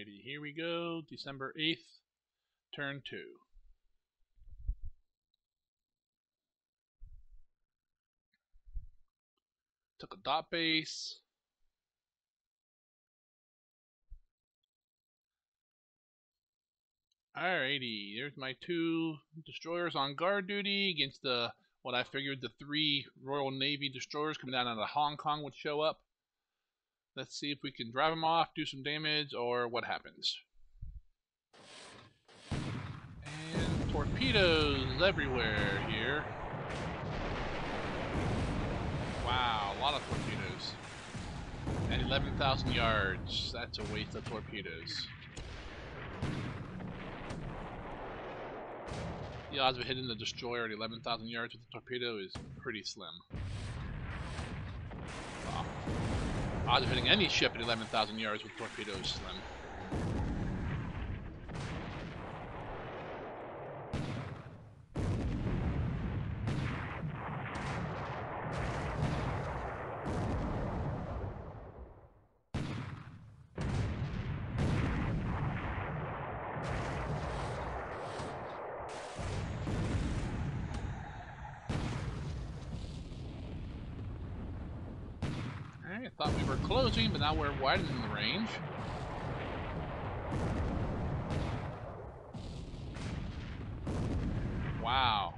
Alrighty, here we go. December 8th, turn 2. Took a dot base. Alrighty, there's my 2 destroyers on guard duty against what I figured the 3 Royal Navy destroyers coming down out of Hong Kong would show up. Let's see if we can drive them off, do some damage, or what happens. And torpedoes everywhere here. Wow, a lot of torpedoes. At 11,000 yards, that's a waste of torpedoes. The odds of hitting the destroyer at 11,000 yards with a torpedo is pretty slim. Wow. Odds of hitting any ship at 11,000 yards with torpedoes is slim. I thought we were closing, but now we're widening the range. Wow.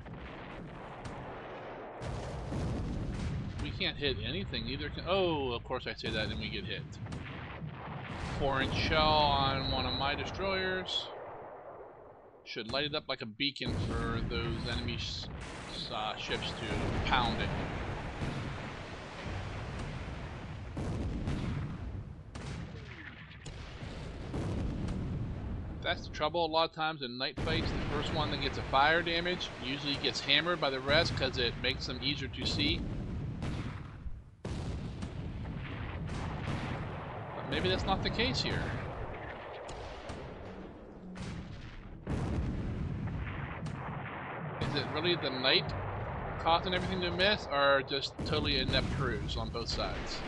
We can't hit anything, neither can... Oh, of course I say that and we get hit. 4-inch shell on one of my destroyers. Should light it up like a beacon for those enemy ships to pound it. That's the trouble. A lot of times in night fights, the first one that gets a fire damage usually gets hammered by the rest because it makes them easier to see. But maybe that's not the case here. Is it really the night causing everything to miss, or just totally inept crews on both sides?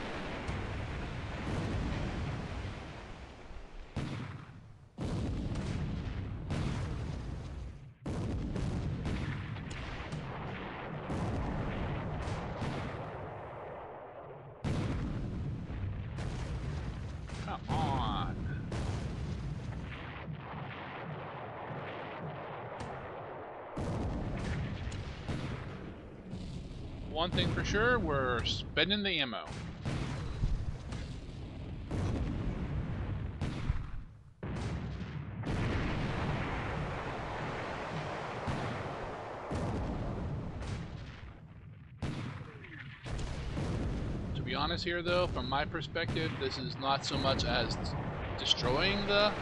Come on. One thing for sure, we're spending the ammo. To be honest here though, from my perspective, this is not so much as destroying the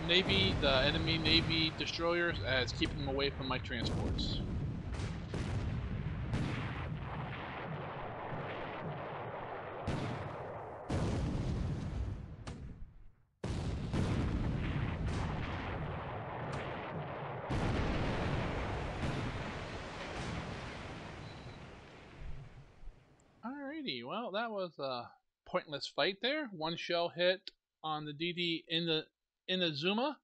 Navy, the enemy Navy destroyers, as keeping them away from my transports. Alrighty, well that was a pointless fight there. One shell hit on the DD in the Zuma,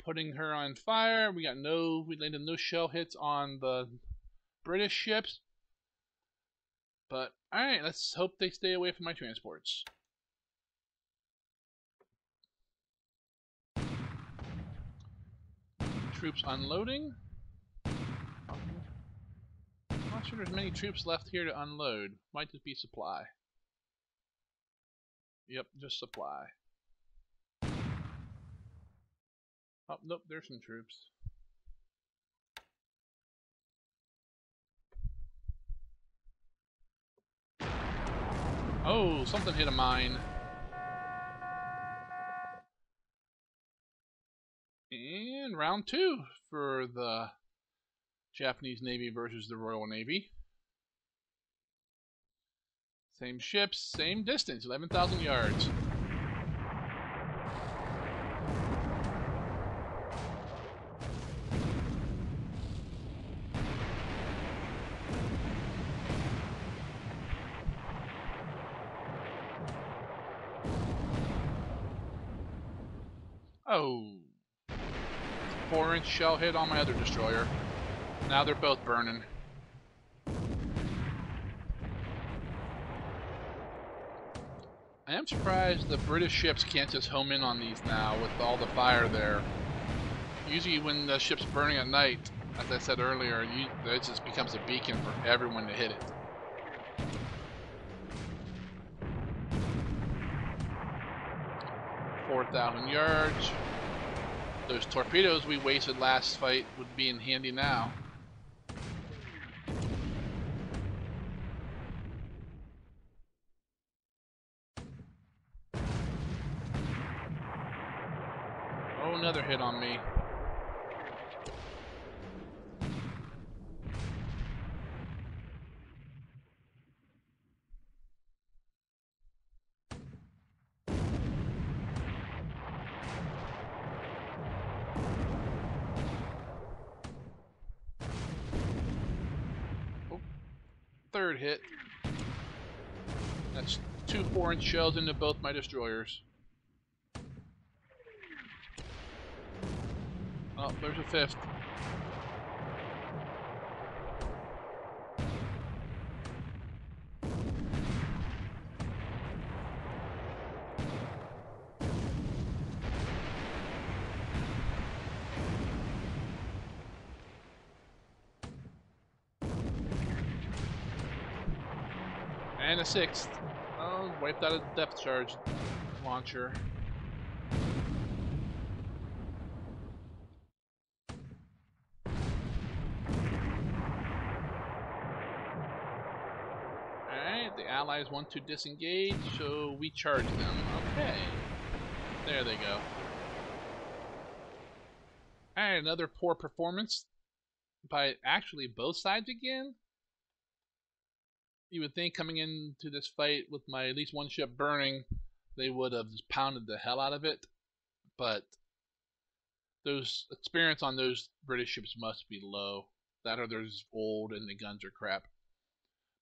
putting her on fire. We landed no shell hits on the British ships. But alright, let's hope they stay away from my transports. Troops unloading. Not sure there's many troops left here to unload. Might just be supply. Yep, just supply. Oh, nope, there's some troops. Oh, something hit a mine. And round 2 for the Japanese Navy versus the Royal Navy. Same ships, same distance, 11,000 yards. Oh. 4-inch shell hit on my other destroyer. Now they're both burning. I am surprised the British ships can't just home in on these now with all the fire there. Usually when the ship's burning at night, as I said earlier, it just becomes a beacon for everyone to hit it. "4,000 yards. Those torpedoes we wasted last fight would be in handy now. Oh, another hit on me. Oh, third hit. That's 2 4-inch shells into both my destroyers. Oh, there's a 5th. And a 6th. Oh, wiped out a depth charge launcher. Alright, the Allies want to disengage, so we charge them. Okay. There they go. Alright, another poor performance by actually both sides again. You would think coming into this fight with my at least one ship burning, they would have just pounded the hell out of it. But those experience on those British ships must be low. That or they're just old and the guns are crap.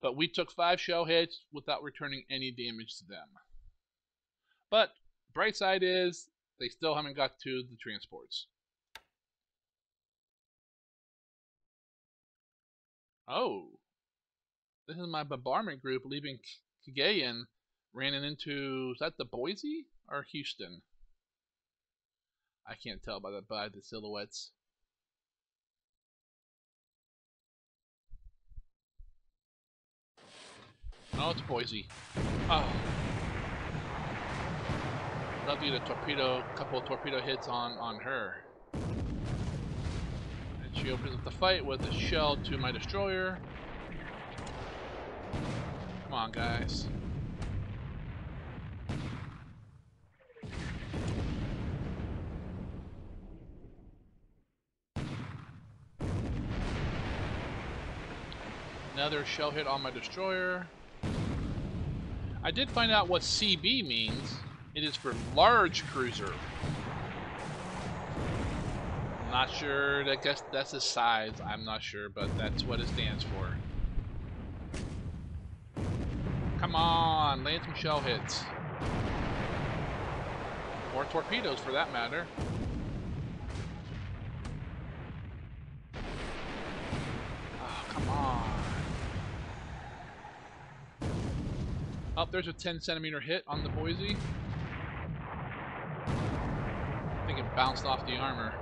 But we took 5 shell hits without returning any damage to them. But bright side is they still haven't got to the transports. Oh, this is my bombardment group leaving Cagayan, ran into, is that the Boise or Houston? I can't tell by the silhouettes. Oh, it's Boise. Oh. Love to get a couple of torpedo hits on her. And she opens up the fight with a shell to my destroyer. Come on, guys. Another shell hit on my destroyer. I did find out what CB means. It is for large cruiser. I'm not sure, I guess that's the size, I'm not sure, but that's what it stands for. Come on, land some shell hits. Or torpedoes for that matter. Oh, come on. Oh, there's a 10-centimeter hit on the Boise. I think it bounced off the armor.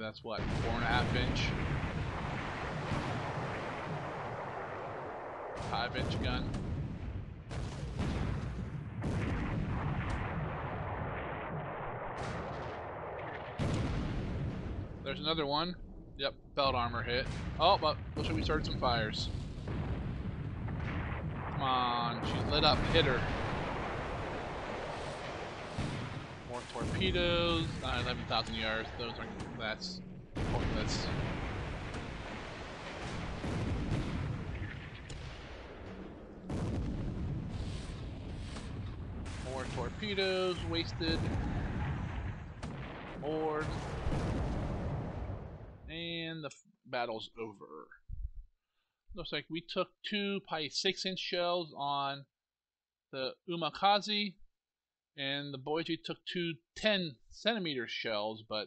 That's what, 4.5 inch, 5-inch gun. There's another one. Yep, belt armor hit. Oh, but looks like we started some fires. Come on, she's lit up. Hit her. More torpedoes. 11,000 yards. Those are, that's pointless. More torpedoes wasted. More. And the battle's over. Looks like we took two probably 6-inch shells on the Umakazi, and the Boise took two 10-centimeter shells, but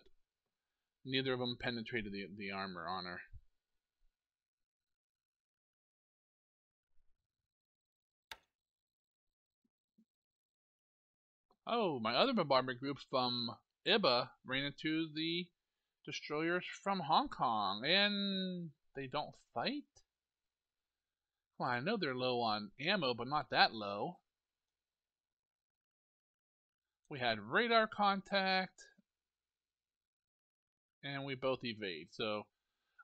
neither of them penetrated the armor on her. Oh, my other bombardment group from Iba ran into the destroyers from Hong Kong, and they don't fight? Well, I know they're low on ammo, but not that low. We had radar contact, and we both evade. So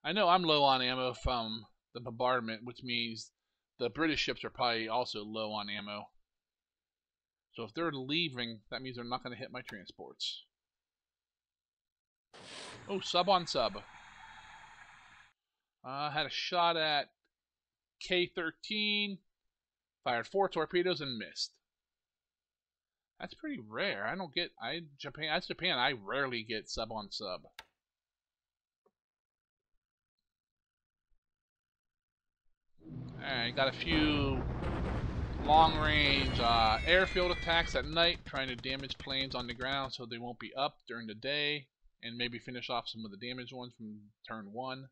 I know I'm low on ammo from the bombardment, which means the British ships are probably also low on ammo. So if they're leaving, that means they're not going to hit my transports. Oh, sub on sub. Had a shot at K-13, fired 4 torpedoes and missed. That's pretty rare. I don't get. That's Japan. I rarely get sub on sub. Alright, got a few long-range airfield attacks at night, trying to damage planes on the ground so they won't be up during the day, and maybe finish off some of the damaged ones from turn 1.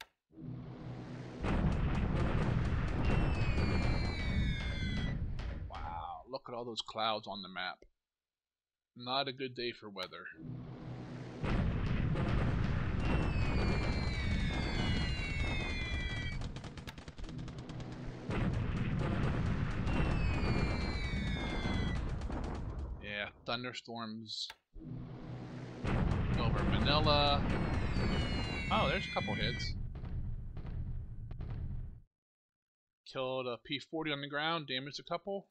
Wow, look at all those clouds on the map. Not a good day for weather. Yeah, thunderstorms over Manila. Oh, there's a couple hits. Killed a P-40 on the ground, damaged a couple.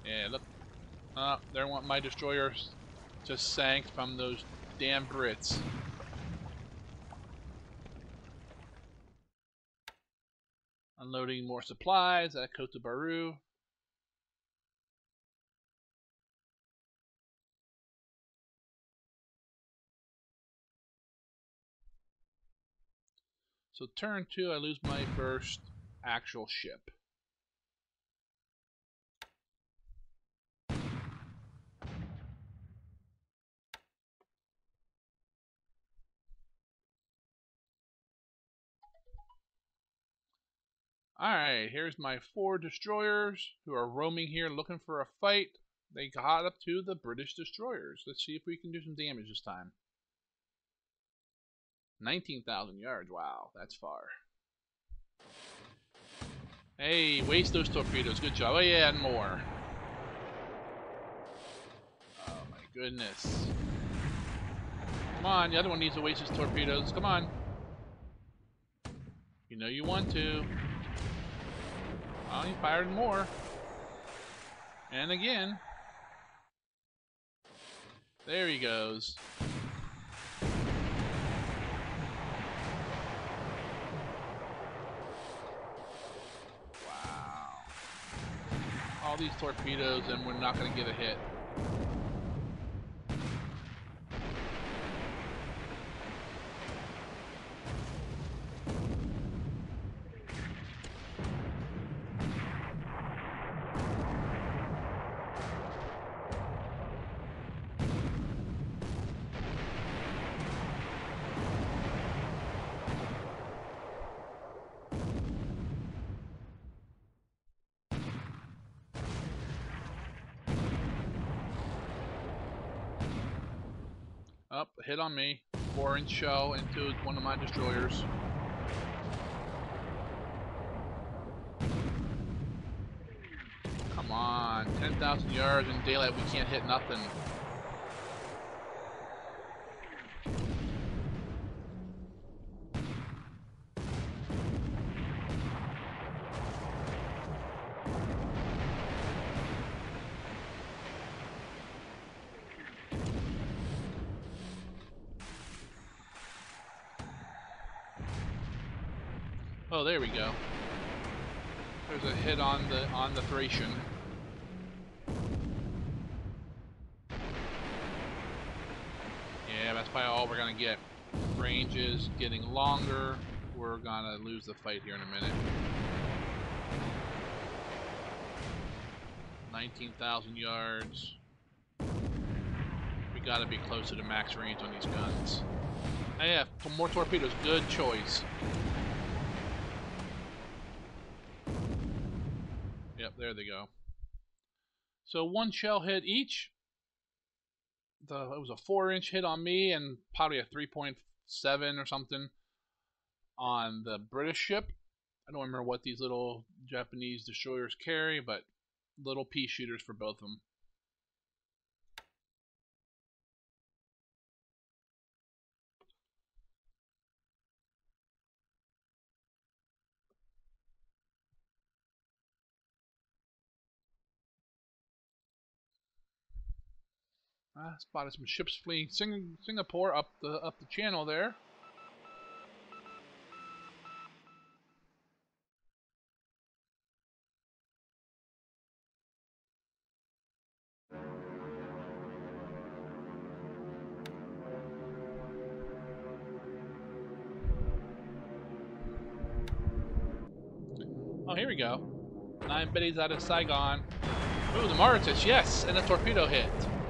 Yeah, look. There went my destroyers. Just sank from those damn Brits. Unloading more supplies at Kota Baru. So turn 2, I lose my first actual ship. Alright, here's my 4 destroyers who are roaming here looking for a fight. They got up to the British destroyers. Let's see if we can do some damage this time. 19,000 yards. Wow, that's far. Hey, waste those torpedoes. Good job. Oh yeah, and more. Oh my goodness. Come on, the other one needs to waste his torpedoes. Come on. You know you want to. Oh, he fired more. And again. There he goes. Wow. All these torpedoes and we're not going to get a hit. Up, hit on me. 4-inch shell into one of my destroyers. Come on, 10,000 yards in daylight, we can't hit nothing. Oh, there we go. There's a hit on the Thracian. Yeah, that's probably all we're gonna get. Range is getting longer, we're gonna lose the fight here in a minute. 19,000 yards. We gotta be closer to max range on these guns. And yeah, more torpedoes. Good choice. Yep, there they go. So 1 shell hit each. It was a 4-inch hit on me and probably a 3.7 or something on the British ship. I don't remember what these little Japanese destroyers carry, but little pea shooters for both of them. I spotted some ships fleeing Singapore up the channel there. Oh, here we go. 9 biddies out of Saigon. Ooh, the Mauritius, yes, and a torpedo hit.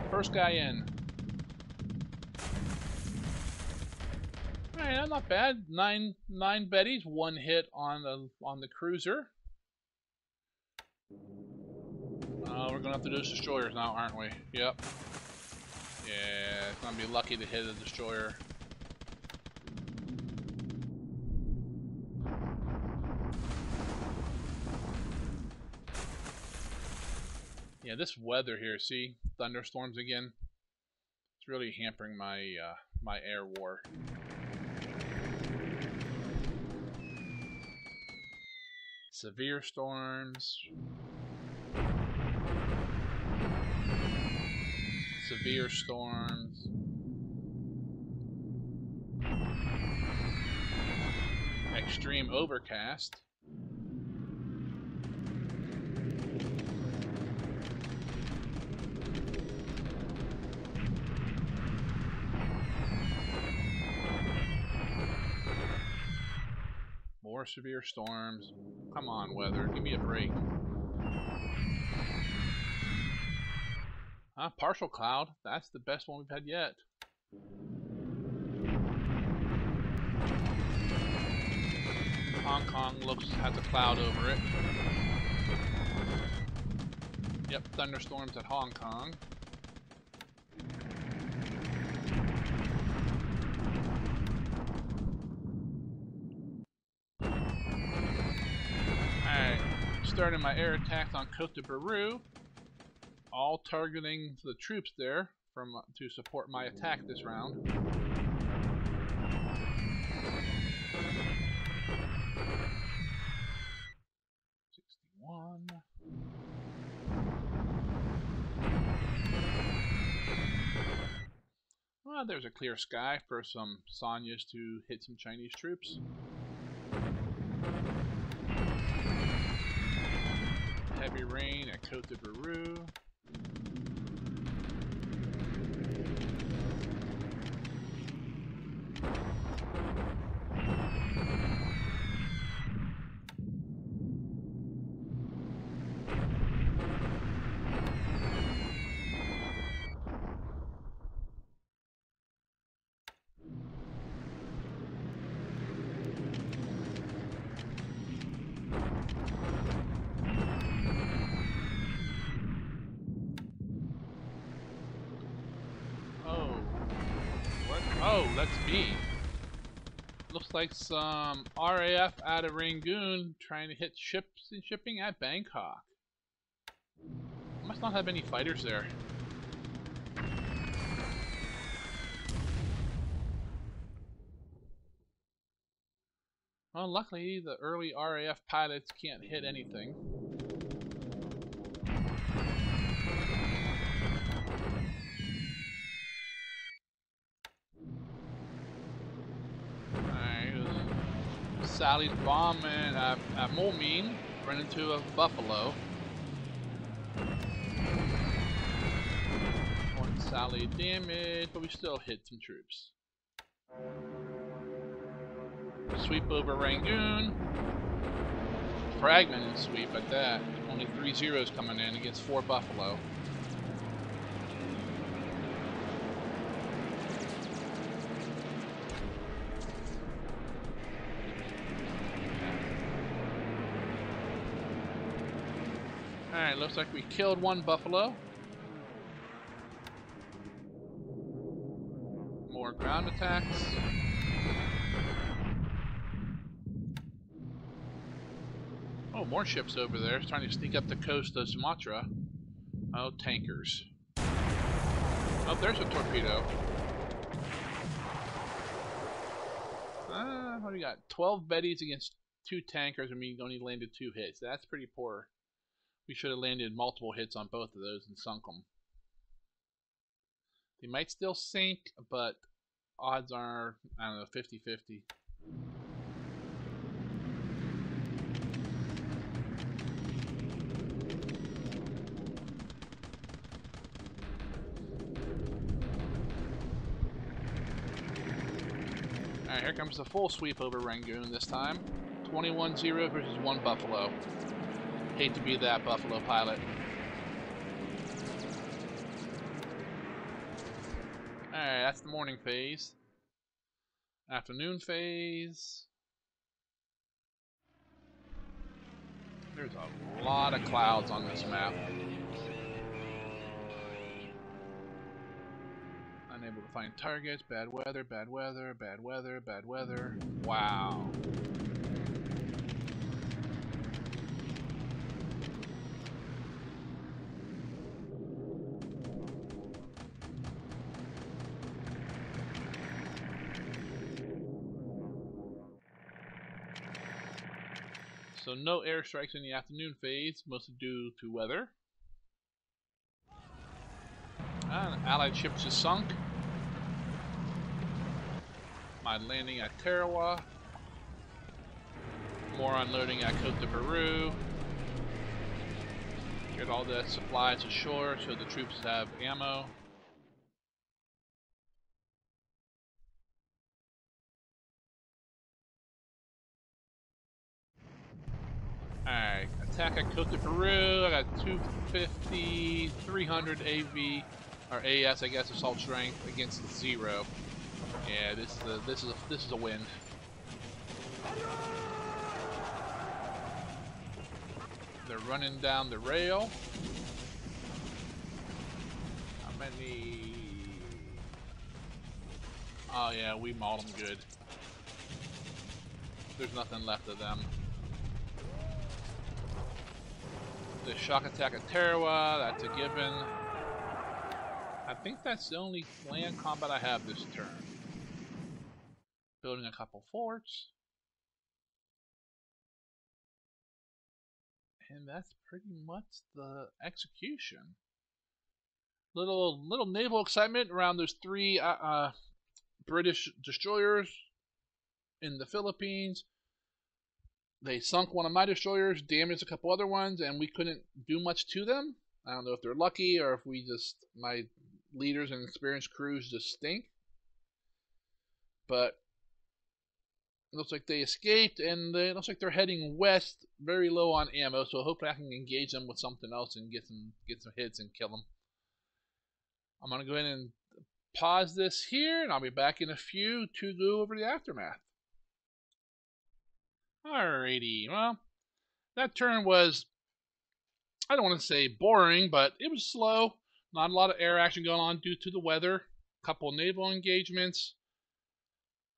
First guy in. Alright, not bad. Nine biddies, 1 hit on the cruiser. We're gonna have to do destroyers now, aren't we? Yep. Yeah, it's gonna be lucky to hit a destroyer. Yeah, this weather here, see? Thunderstorms again. It's really hampering my my air war. Severe storms. Severe storms. Extreme overcast. More severe storms. Come on, weather. Give me a break. Partial cloud. That's the best one we've had yet. Hong Kong has a cloud over it. Yep, thunderstorms at Hong Kong. Alright, starting my air attacks on Cote de Beirut. All targeting the troops there to support my attack this round. Well, there's a clear sky for some Sonyas to hit some Chinese troops. Heavy rain at Cote de Beirut. Oh, that's B. Looks like some RAF out of Rangoon trying to hit ships and shipping at Bangkok. Must not have any fighters there. Well, luckily the early RAF pilots can't hit anything. Sally's bomb and at Moulmein ran into a buffalo. One Sally damaged, but we still hit some troops. Sweep over Rangoon. Fragment and sweep at that. Only 3 zeros coming in against 4 Buffalo. Alright, looks like we killed 1 Buffalo. More ground attacks. Oh, more ships over there trying to sneak up the coast of Sumatra. Oh, tankers. Oh, there's a torpedo. What do we got? 12 Bettys against 2 tankers, and we only landed 2 hits. That's pretty poor. We should have landed multiple hits on both of those and sunk them. They might still sink, but odds are, I don't know, 50-50. Alright, here comes the full sweep over Rangoon this time. 21-0 versus 1 Buffalo. Hate to be that Buffalo pilot. Alright, that's the morning phase. Afternoon phase. There's a lot of clouds on this map. Unable to find targets. Bad weather, bad weather, bad weather, bad weather. Wow. So no airstrikes in the afternoon phase, mostly due to weather. An allied ship just sunk. My landing at Tarawa. More unloading at Cote de Peru. Get all the supplies ashore so the troops have ammo. Alright, attack at Cote de Peru. I got 250, 300 AV, or AS, I guess, assault strength against 0. Yeah, this is a win. They're running down the rail. How many? Oh yeah, we mauled them good. There's nothing left of them. The shock attack at Tarawa, that's a given. I think that's the only land combat I have this turn. Building a couple forts. And that's pretty much the execution. Little naval excitement around those 3 British destroyers in the Philippines. They sunk one of my destroyers, damaged a couple other ones, and we couldn't do much to them. I don't know if they're lucky or if my leaders and experienced crews just stink. But it looks like they escaped, and it looks like they're heading west, very low on ammo, so hopefully I can engage them with something else and get some hits and kill them. I'm going to go ahead and pause this here, and I'll be back in a few to go over the aftermath. Alrighty, well, that turn was, I don't want to say boring, but it was slow. Not a lot of air action going on due to the weather. A couple naval engagements.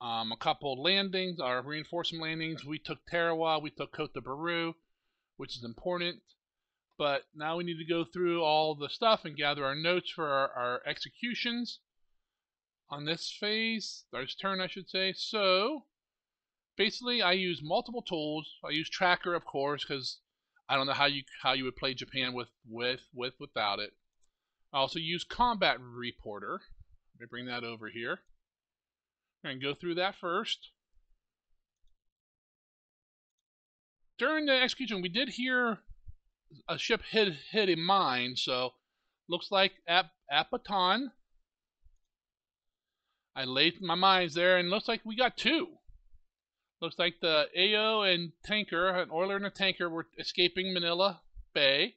A couple landings, our reinforcement landings. We took Tarawa, we took Cote de Peru, which is important. But now we need to go through all the stuff and gather our notes for our executions on this phase, this turn I should say. So basically I use multiple tools. I use Tracker, of course, because I don't know how you would play Japan without it. I also use Combat Reporter. Let me bring that over here. I'm going to go through that first. During the execution, we did hear a ship hit a mine, so looks like at Bataan, I laid my mines there, and looks like we got 2. Looks like the AO and tanker, an oiler and a tanker, were escaping Manila Bay,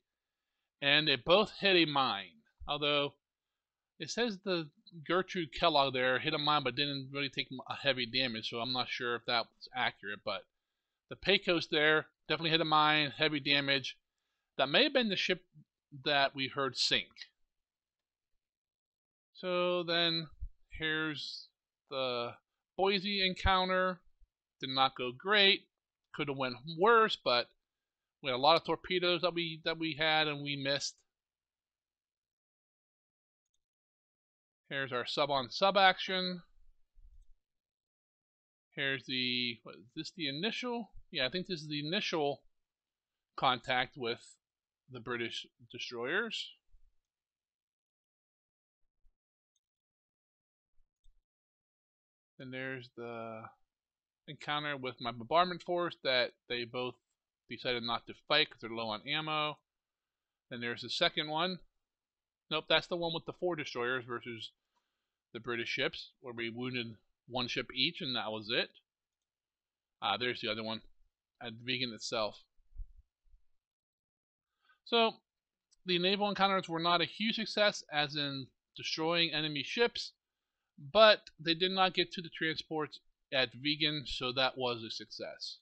and they both hit a mine. Although it says the Gertrude Kellogg there hit a mine but didn't really take a heavy damage, so I'm not sure if that was accurate. But the Pecos there definitely hit a mine, heavy damage. That may have been the ship that we heard sink. So then here's the Boise encounter. Did not go great. Could have went worse, but we had a lot of torpedoes that we had and we missed. Here's our sub on sub action. Here's the, what is this, the initial? Yeah, I think this is the initial contact with the British destroyers. And there's the encounter with my bombardment force that they both decided not to fight because they're low on ammo. Then there's the second one. Nope, that's the one with the 4 destroyers versus the British ships, where we wounded 1 ship each, and that was it. There's the other one at Vegan itself. So the naval encounters were not a huge success, as in destroying enemy ships, but they did not get to the transports at Vegan, so that was a success.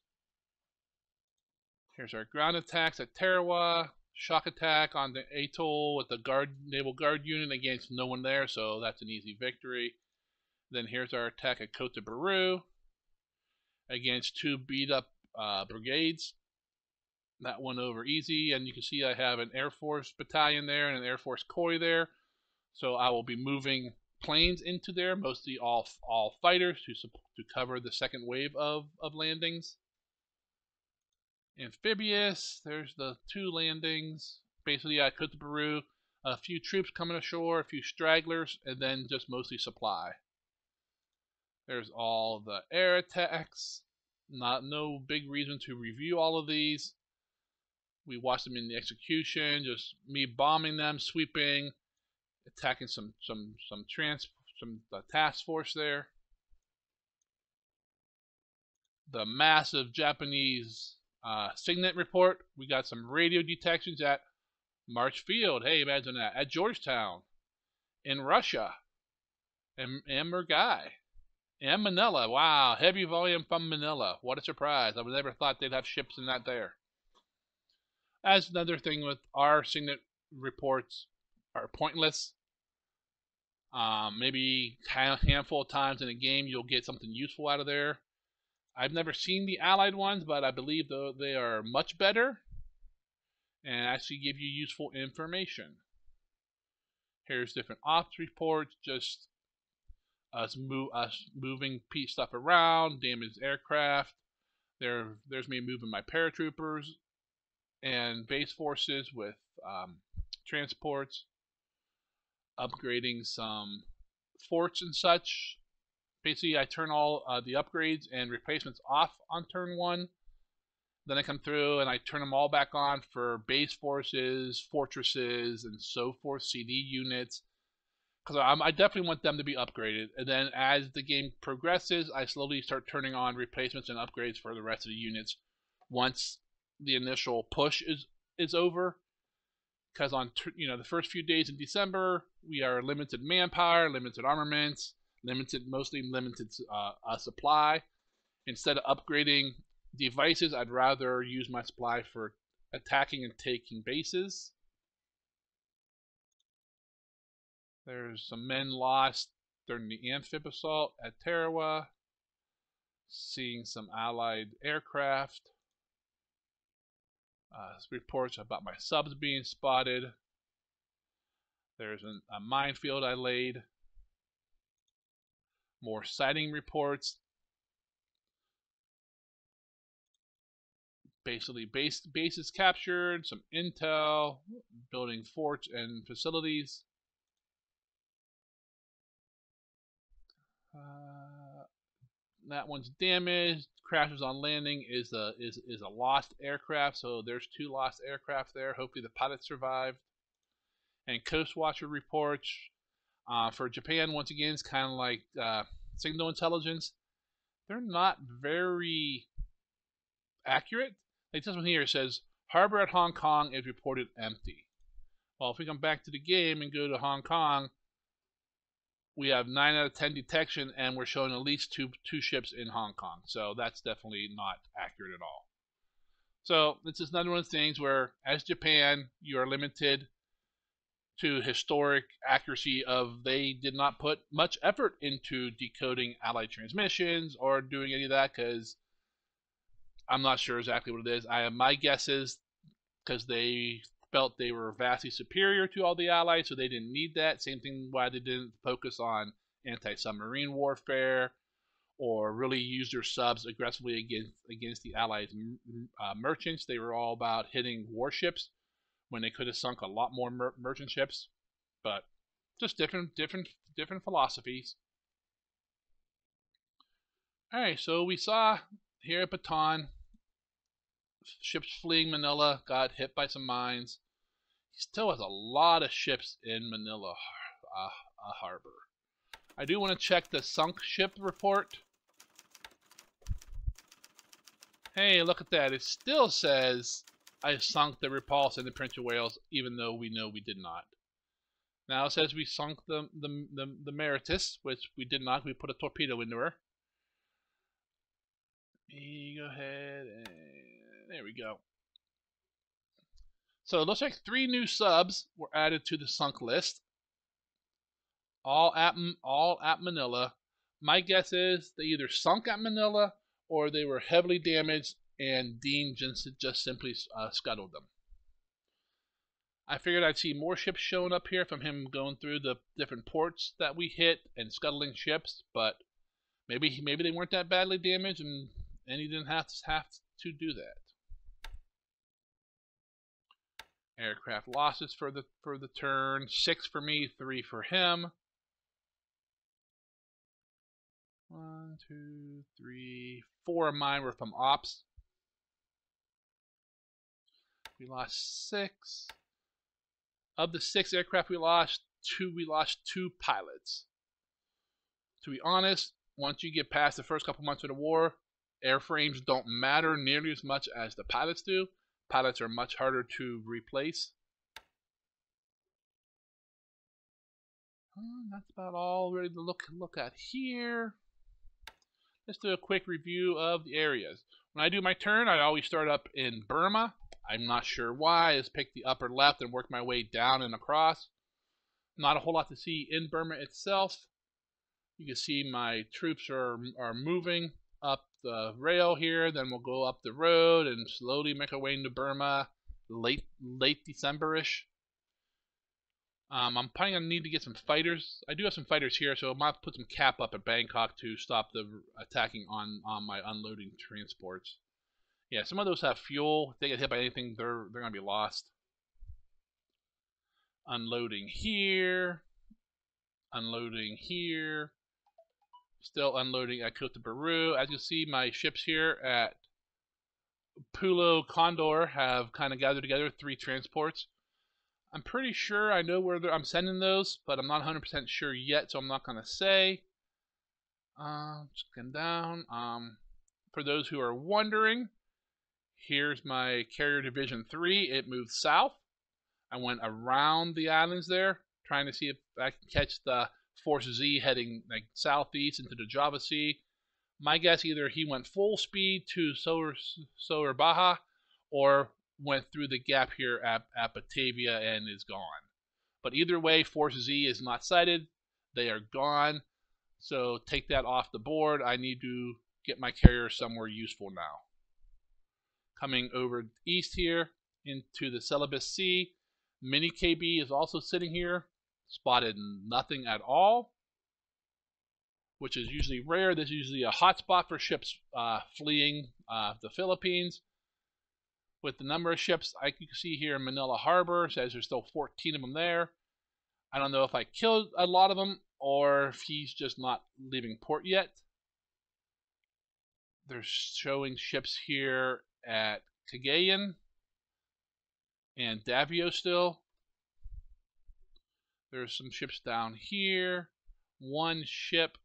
Here's our ground attacks at Tarawa. Shock attack on the atoll with the naval guard unit against no one there, so that's an easy victory. Then here's our attack at Cote de Baru against 2 beat up brigades. That went over easy, and you can see I have an Air Force battalion there and an Air Force Koi there, so I will be moving planes into there, mostly all fighters to cover the second wave of landings. Amphibious, there's the 2 landings. Basically, I Cote de Baru, a few troops coming ashore, a few stragglers, and then just mostly supply. There's all the air attacks. No big reason to review all of these. We watched them in the execution, just me bombing them, sweeping, attacking some task force there. The massive Japanese Signet report. We got some radio detections at March Field. Hey, imagine that. At Georgetown, in Russia, and Mergai, and Manila. Wow, heavy volume from Manila. What a surprise. I would never thought they'd have ships in that there. As another thing with our Signet reports are pointless. Maybe a handful of times in a game you'll get something useful out of there. I've never seen the Allied ones, but I believe they are much better and actually give you useful information. Here's different ops reports, just us moving stuff around, damaged aircraft. There's me moving my paratroopers and base forces with transports, upgrading some forts and such. Basically, I turn all the upgrades and replacements off on turn 1. Then I come through and I turn them all back on for base forces, fortresses, and so forth, CD units. Because I definitely want them to be upgraded. And then as the game progresses, I slowly start turning on replacements and upgrades for the rest of the units once the initial push is over. Because on the first few days in December, we are limited manpower, limited armaments, mostly limited supply. Instead of upgrading devices, I'd rather use my supply for attacking and taking bases. There's some men lost during the amphib assault at Tarawa. Seeing some Allied aircraft. Reports about my subs being spotted. There's a minefield I laid. More sighting reports. Basically, bases captured, some intel, building forts and facilities. That one's damaged. Crashes on landing is a lost aircraft, so there's 2 lost aircraft there. Hopefully the pilot survived. And Coast Watcher reports for Japan, once again, it's kind of like signal intelligence. they're not very accurate. Like this one here says, harbor at Hong Kong is reported empty. Well, if we come back to the game and go to Hong Kong, we have 9 out of 10 detection, and we're showing at least two ships in Hong Kong. So that's definitely not accurate at all. So this is another one of the things where, as Japan, you are limited to historic accuracy of they did not put much effort into decoding Allied transmissions or doing any of that, because I'm not sure exactly what it is. My guess is because they felt they were vastly superior to all the Allies, so they didn't need that. Same thing why they didn't focus on anti-submarine warfare or really use their subs aggressively against the Allies merchants. They were all about hitting warships when they could have sunk a lot more merchant ships. But just different philosophies. Alright, so we saw here at Bataan, ships fleeing Manila got hit by some mines. He still has a lot of ships in Manila harbor. I do want to check the sunk ship report. Hey, look at that. It still says I sunk the Repulse and the Prince of Wales, even though we know we did not. Now it says we sunk the Meritus, which we did not. We put a torpedo into her. Go ahead and there we go. So it looks like 3 new subs were added to the sunk list, all at Manila. My guess is they either sunk at Manila or they were heavily damaged and Dean just simply scuttled them. I figured I'd see more ships showing up here from him going through the different ports that we hit and scuttling ships, but maybe they weren't that badly damaged and he didn't have to do that. Aircraft losses for the turn, 6 for me, 3 for him. 1, 2, 3, 4 of mine were from ops. We lost 6. Of the 6 aircraft we lost 2 pilots. To be honest, once you get past the first couple months of the war, airframes don't matter nearly as much as the pilots do. Pilots are much harder to replace. That's about all ready to look at here. Let's do a quick review of the areas. When I do my turn, I always start up in Burma. I'm not sure why. I just pick the upper left and work my way down and across. Not a whole lot to see in Burma itself. You can see my troops are moving up the rail here, then we'll go up the road and slowly make our way into Burma late December-ish. I'm probably going to need to get some fighters. I do have some fighters here, so I might put some cap up at Bangkok to stop the attacking on my unloading transports. Yeah, some of those have fuel. If they get hit by anything, they're going to be lost. Unloading here. Unloading here. Still unloading at Kota Baru. As you see, my ships here at Pulo Condor have kind of gathered together 3 transports. I'm pretty sure I know where I'm sending those, but I'm not 100% sure yet, so I'm not going to say. Just going down. For those who are wondering, here's my Carrier Division 3. It moved south. I went around the islands there, trying to see if I can catch the Force Z heading like southeast into the Java Sea. My guess, either he went full speed to Solar Baja or went through the gap here at Batavia and is gone. But either way, Force Z is not sighted. They are gone. So take that off the board. I need to get my carrier somewhere useful now. Coming over east here into the Celebes Sea. Mini KB is also sitting here. Spotted nothing at all, which is usually rare. This is usually a hotspot for ships fleeing the Philippines. With the number of ships I can see here in Manila Harbor, says there's still 14 of them there. I don't know if I killed a lot of them or if he's just not leaving port yet. They're showing ships here at Cagayan and Davao still. There's some ships down here. One ship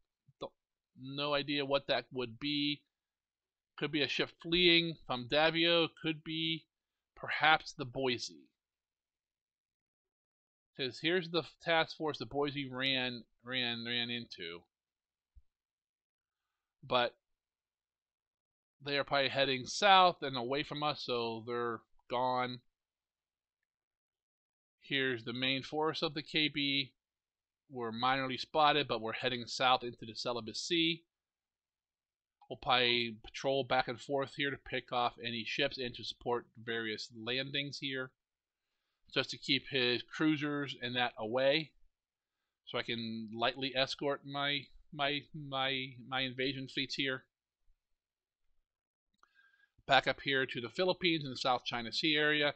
No idea what that would be. Could be a ship fleeing from Davio. Could be perhaps the Boise. Because here's the task force the Boise ran into. But they are probably heading south and away from us, so they're gone. Here's the main force of the KB. We're minorly spotted, but we're heading south into the Celebes Sea. We'll probably patrol back and forth here to pick off any ships and to support various landings here, just to keep his cruisers and that away, so I can lightly escort my invasion fleets here. Back up here to the Philippines in the South China Sea area.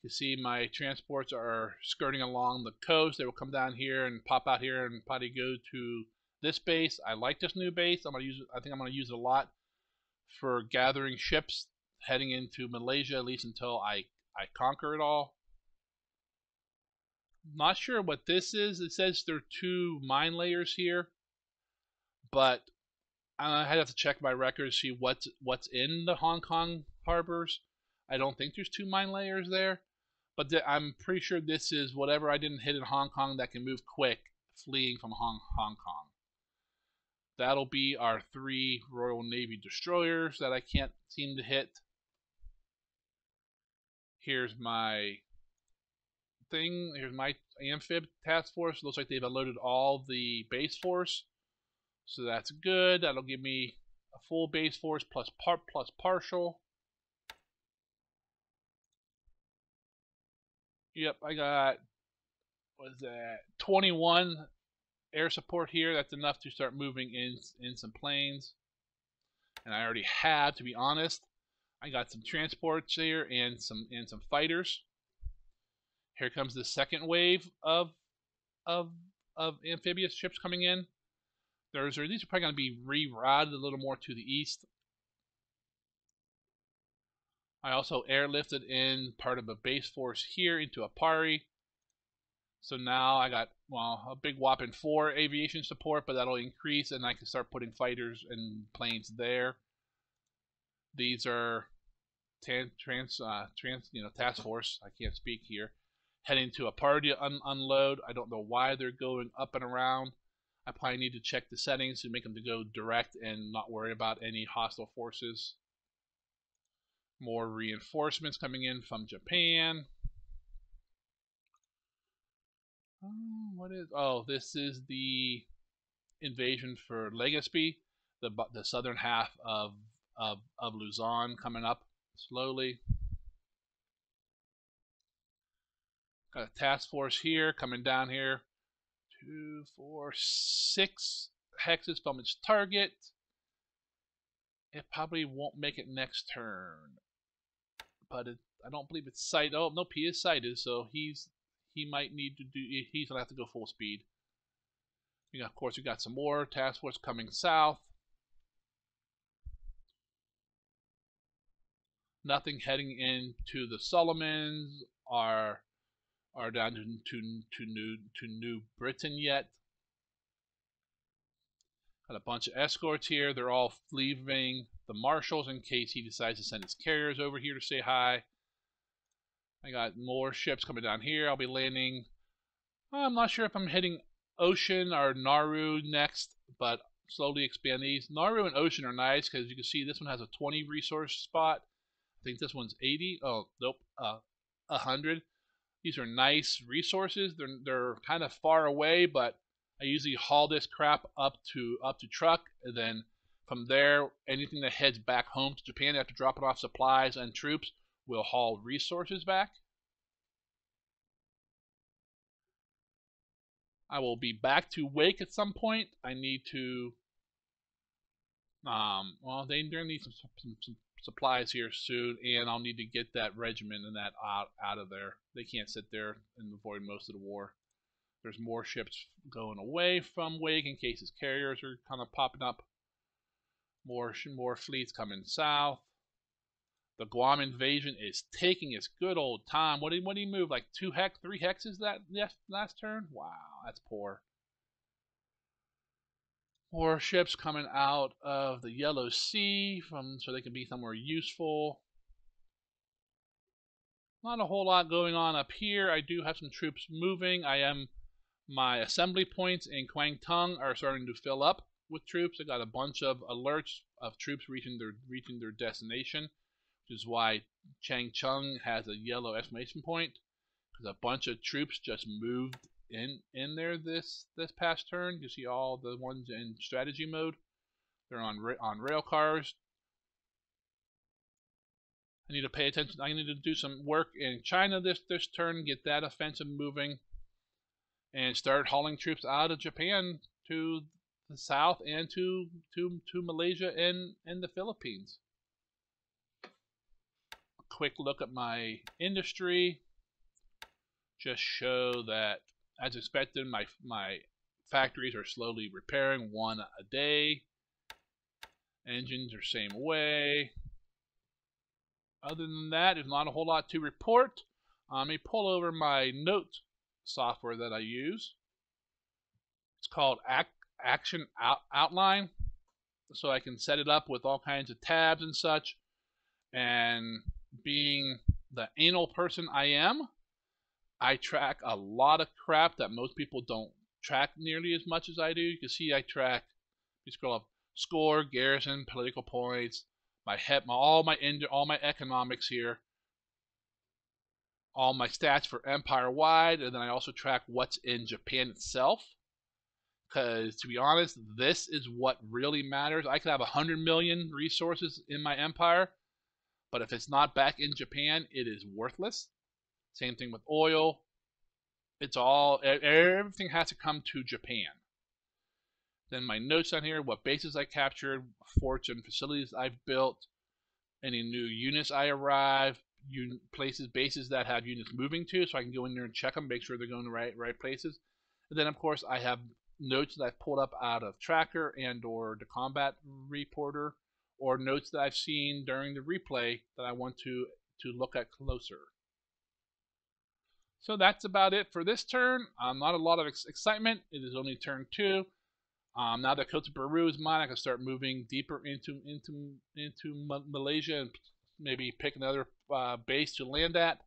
You see my transports are skirting along the coast. They will come down here and pop out here and probably go to this base. I like this new base. I think I'm gonna use it a lot for gathering ships heading into Malaysia, at least until I conquer it all. Not sure what this is. It says there are 2 mine layers here, but I have to check my records to see what's in the Hong Kong harbors. I don't think there's 2 mine layers there, but I'm pretty sure this is whatever I didn't hit in Hong Kong that can move quick, fleeing from Hong Kong. That'll be our 3 Royal Navy destroyers that I can't seem to hit. Here's my thing. Here's my amphib task force. Looks like they've unloaded all the base force, so that's good. That'll give me a full base force plus partial. Yep, I got, what is that, 21 air support here. That's enough to start moving in some planes. And I already have, to be honest. I got some transports here and some fighters. Here comes the second wave of amphibious ships coming in. These are probably going to be rerouted a little more to the east. I also airlifted in part of a base force here into Apari. So now I got, well, a big whopping 4 aviation support, but that'll increase and I can start putting fighters and planes there. These are task force. I can't speak here. Heading to Apari to unload. I don't know why they're going up and around. I probably need to check the settings to make them to go direct and not worry about any hostile forces. More reinforcements coming in from Japan. This is the invasion for Legazpi, the southern half of Luzon, coming up slowly. Got a task force here coming down here. 2, 4, 6 hexes from its target. It probably won't make it next turn, but I don't believe it's sighted. Oh nope, he is sighted, so he might need to do. He's gonna have to go full speed. Of course, we got some more task force coming south. Nothing heading into the Solomons are down to New Britain yet. Got a bunch of escorts here. They're all leaving the marshals in case he decides to send his carriers over here to say hi. I got more ships coming down here. I'll be landing. I'm not sure if I'm hitting Ocean or Nauru next, but slowly expand these. Nauru and Ocean are nice because you can see this one has a 20 resource spot. I think this one's 80. Oh, nope, 100. These are nice resources. They're kind of far away, but I usually haul this crap up to truck, and then from there, anything that heads back home to Japan after dropping off supplies and troops will haul resources back. I will be back to Wake at some point. I need to, they're gonna need some supplies here soon, and I'll need to get that regiment and that out of there. They can't sit there and avoid most of the war. There's more ships going away from Wake in case his carriers are kind of popping up. More fleets coming south. The Guam invasion is taking its good old time. What did he move? Like 3 hexes that last turn? Wow, that's poor. warships coming out of the Yellow Sea so they can be somewhere useful. Not a whole lot going on up here. I do have some troops moving. My assembly points in Kwangtung are starting to fill up with troops. I got a bunch of alerts of troops reaching their destination, which is why Changchun has a yellow exclamation point, because a bunch of troops just moved in there this past turn. You see all the ones in strategy mode. They're on rail cars. I need to pay attention. I need to do some work in China this turn, get that offensive moving, and start hauling troops out of Japan to the south and to Malaysia and the Philippines. A quick look at my industry. Just show that, as expected, my factories are slowly repairing, one a day. Engines are same way. Other than that, there's not a whole lot to report. Let me pull over my note software that I use. It's called Action Outline, so I can set it up with all kinds of tabs and such. And being the anal person I am, I track a lot of crap that most people don't track nearly as much as I do. You can see I track, you scroll up, score, garrison, political points, all my economics here, all my stats for empire wide, and then I also track what's in Japan itself. Because to be honest, this is what really matters. I could have 100 million resources in my empire, but if it's not back in Japan, it is worthless. Same thing with oil. Everything has to come to Japan. Then my notes on here, what bases I captured, forts and facilities I've built, any new units I arrive, bases that have units moving to, so I can go in there and check them, make sure they're going to the right places. And then of course I have notes that I've pulled up out of Tracker and or the Combat Reporter, or notes that I've seen during the replay that I want to look at closer. So that's about it for this turn. Not a lot of excitement. It is only turn 2. Now that Kota Peru is mine, I can start moving deeper into Malaysia and maybe pick another base to land at.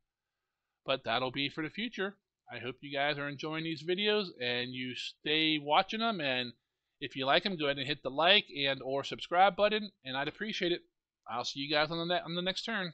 But that'll be for the future. I hope you guys are enjoying these videos and you stay watching them. And if you like them, go ahead and hit the like and or subscribe button, and I'd appreciate it. I'll see you guys on the next turn.